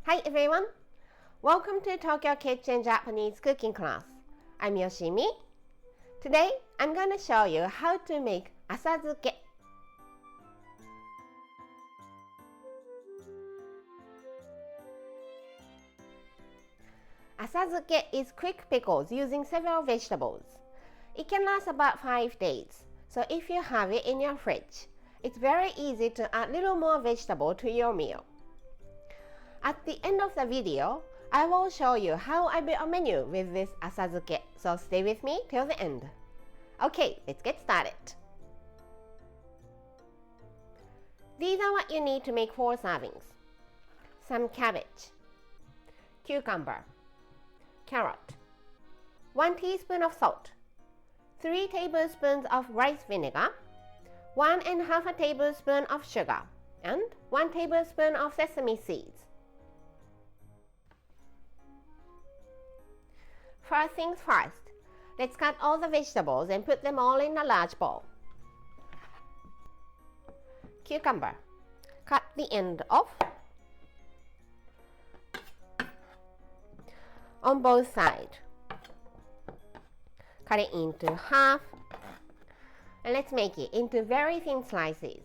Hi everyone! Welcome to Tokyo Kitchen Japanese cooking class. I'm Yoshimi. Today I'm going to show you how to make Asazuke. Asazuke is quick pickles using several vegetables. It can last about 5 days, so if you have it in your fridge, it's very easy to add little more vegetable to your meal. At the end of the video, I will show you how I built a menu with this Asazuke, so stay with me till the end. Okay, let's get started. These are what you need to make 4 servings. Some cabbage, cucumber, carrot, 1 teaspoon of salt, 3 tablespoons of rice vinegar, 1½ tablespoon of sugar, and 1 tablespoon of sesame seeds. First things first, let's cut all the vegetables and put them all in a large bowl. Cucumber, cut the end off on both sides. Cut it into half and let's make it into very thin slices.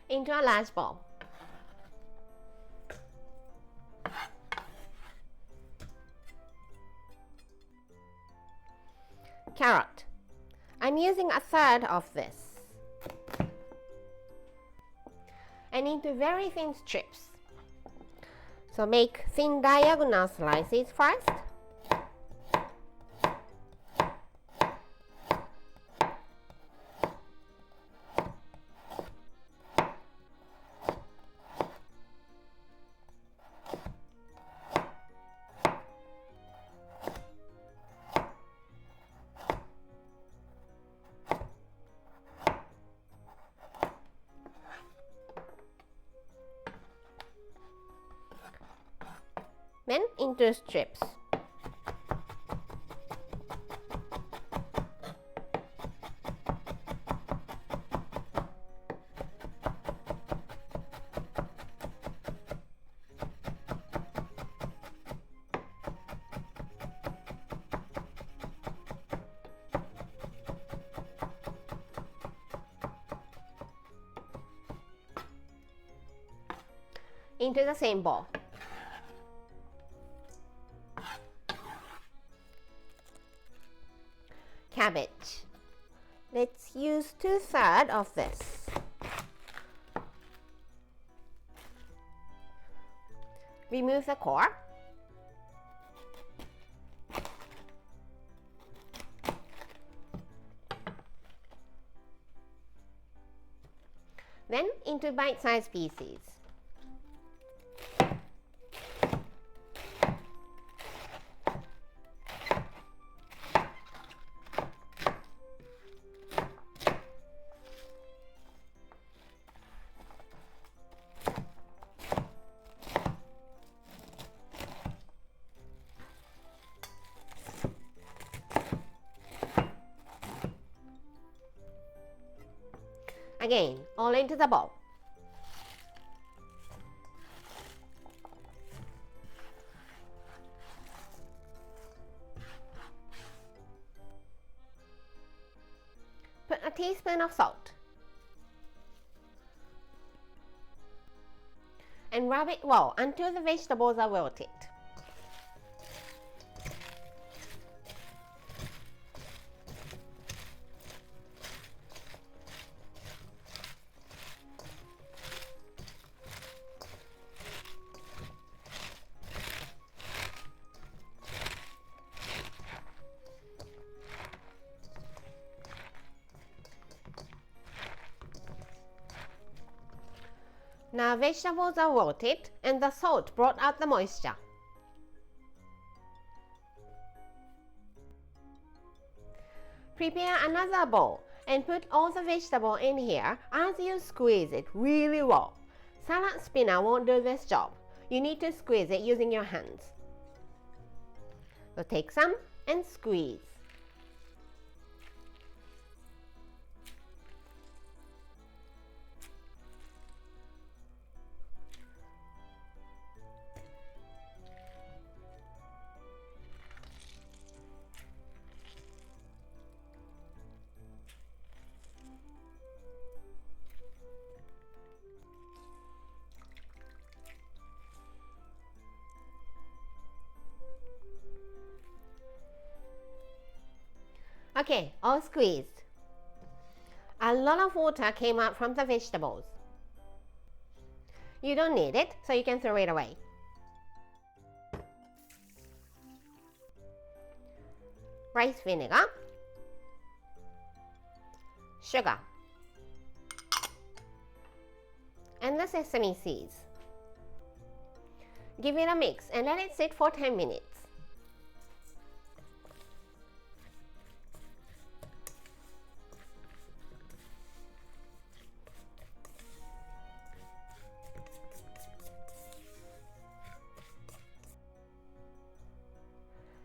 Into a large bowl. Carrot. I'm using 1/3 of this. And into very thin strips. So make thin diagonal slices first. Then into strips. Into the same bowl. Cabbage. Let's use 2/3 of this. Remove the core. Then into bite-sized pieces. Again, all into the bowl. Put a teaspoon of salt. And rub it well until the vegetables are wilted. Now vegetables are wilted and the salt brought out the moisture. Prepare another bowl and put all the vegetable in here as you squeeze it really well. Salad spinner won't do this job. You need to squeeze it using your hands. So take some and squeeze. Okay, all squeezed. A lot of water came out from the vegetables. You don't need it, so you can throw it away. Rice vinegar, sugar, and the sesame seeds. Give it a mix and let it sit for 10 minutes.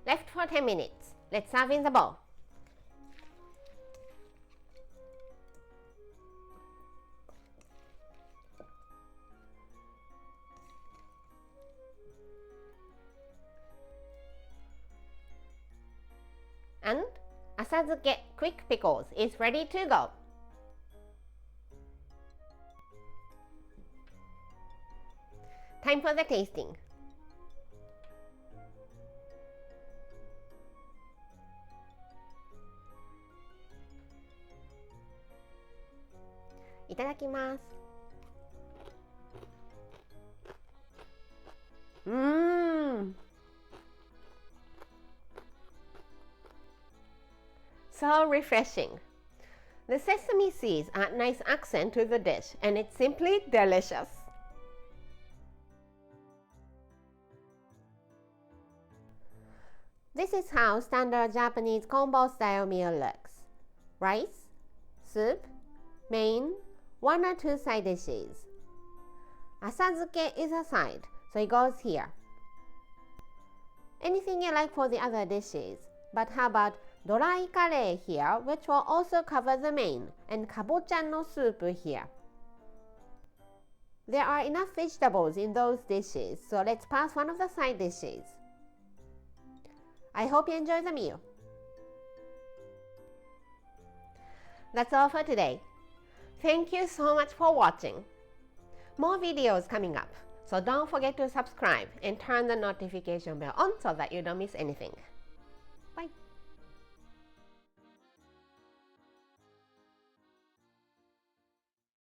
Left for 10 minutes. Let's serve in the bowl. And Asazuke quick pickles is ready to go. Time for the tasting. Itadakimasu. So refreshing. The sesame seeds add nice accent to the dish and it's simply delicious. This is how standard Japanese combo style meal looks. Rice, soup, main, 1 or 2 side dishes. Asazuke is a side, so it goes here. Anything you like for the other dishes, but how about dorai kare here, which will also cover the main, and kabocha no soup here. There are enough vegetables in those dishes, so let's pass one of the side dishes. I hope you enjoy the meal. That's all for today. Thank you so much for watching. More videos coming up, so don't forget to subscribe and turn the notification bell on so that you don't miss anything.